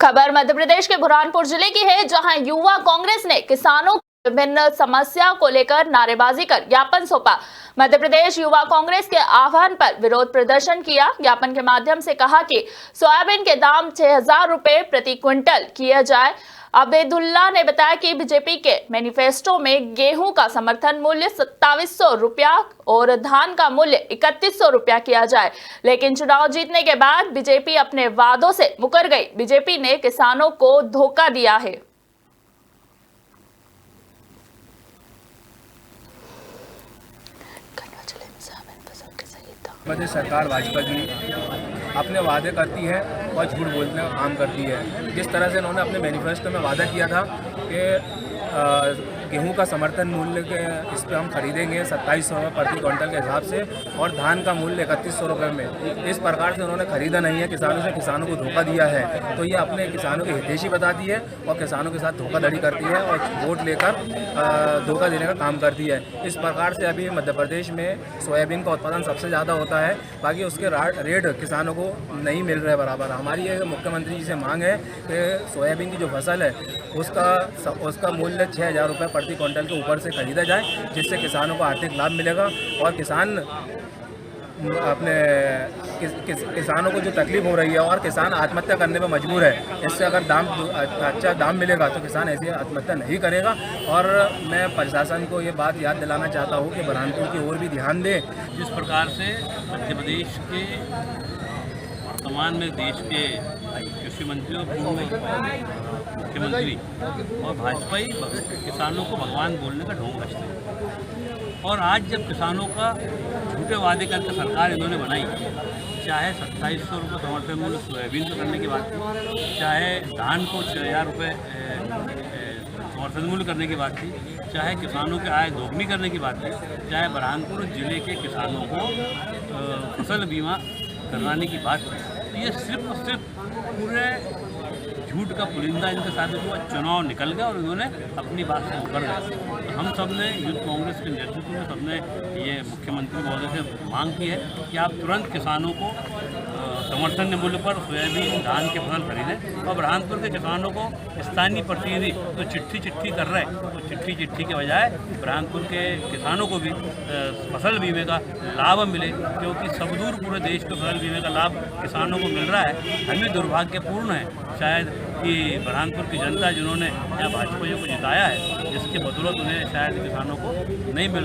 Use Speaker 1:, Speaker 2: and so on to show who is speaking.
Speaker 1: खबर मध्य प्रदेश के बुरहानपुर जिले की है, जहां युवा कांग्रेस ने किसानों की विभिन्न समस्या को लेकर नारेबाजी कर ज्ञापन सौंपा। मध्य प्रदेश युवा कांग्रेस के आह्वान पर विरोध प्रदर्शन किया। ज्ञापन के माध्यम से कहा कि सोयाबीन के दाम 6,000 रुपए प्रति क्विंटल किया जाए। अबेदुल्ला ने बताया कि बीजेपी के मैनिफेस्टो में गेहूं का समर्थन मूल्य 2700 रुपया और धान का मूल्य 3100 रुपया किया जाए, लेकिन चुनाव जीतने के बाद बीजेपी अपने वादों से मुकर गई। बीजेपी ने किसानों को धोखा दिया है।
Speaker 2: मध्य सरकार भाजपा की अपने वादे करती है और झूठ बोलने का काम करती है। जिस तरह से इन्होंने अपने मैनिफेस्टो में वादा किया था कि गेहूं का समर्थन मूल्य के इस पर हम खरीदेंगे 2700 रुपये प्रति क्विंटल के हिसाब से और धान का मूल्य 3100 रुपये में, इस प्रकार से उन्होंने खरीदा नहीं है, किसानों से किसानों को धोखा दिया है। तो ये अपने किसानों की हितैषी बताती है और किसानों के साथ धोखाधड़ी करती है और वोट लेकर धोखा देने का काम करती है। इस प्रकार से अभी मध्य प्रदेश में सोयाबीन का उत्पादन सबसे ज़्यादा होता है, बाकी उसके रेट किसानों को नहीं मिल रहे बराबर। हमारी ये मुख्यमंत्री जी से मांग है कि सोयाबीन की जो फसल है उसका मूल्य 6,000 रुपये प्रति क्विंटल के ऊपर से खरीदा जाए, जिससे किसानों को आर्थिक लाभ मिलेगा और किसान अपने किसानों को जो तकलीफ हो रही है और किसान आत्महत्या करने पर मजबूर है, इससे अगर अच्छा दाम मिलेगा तो किसान ऐसी आत्महत्या नहीं करेगा। और मैं प्रशासन को ये बात याद दिलाना चाहता हूँ कि बुरहानपुर की ओर भी ध्यान दें।
Speaker 3: जिस प्रकार से मध्य प्रदेश के वर्तमान में देश के कृषि मंत्री और पूर्व मुख्यमंत्री और भाजपा ही किसानों को भगवान बोलने का ढोंग रचते हैं। और आज जब किसानों का झूठे वादे करके सरकार इन्होंने बनाई, चाहे 2700 रुपये समर्थन मूल्य सोयाबीन को करने की बात थी, चाहे धान को 6,000 रुपये समर्थन मूल्य करने की बात थी, चाहे किसानों के आय दोगुनी करने की बात थी, चाहे बुरहानपुर जिले के किसानों को फसल बीमा करवाने की बात थी, तो ये सिर्फ और सिर्फ पूरे झूठ का पुलिंदा इनके साथ हुआ। चुनाव निकल गया और इन्होंने अपनी बात से मुकर गए। तो हम सब ने यूथ कांग्रेस के नेतृत्व में सबने ये मुख्यमंत्री महोदय से मांग की है कि आप तुरंत किसानों को समर्थन मूल्य पर सोयाबीन धान की फसल खरीदें और बुरहानपुर के किसानों को स्थानीय प्रतिनिधि तो चिट्ठी कर रहे हैं, तो चिट्ठी के बजाय बुरहानपुर के किसानों को भी फसल बीमे का लाभ मिले, क्योंकि सब दूर पूरे देश को फसल बीमे का लाभ किसानों को मिल रहा है। हमें दुर्भाग्यपूर्ण है शायद कि बुरहानपुर की जनता जिन्होंने यहाँ भाजपा को जिताया है, जिसके बदौलत उन्हें शायद किसानों को नहीं मिल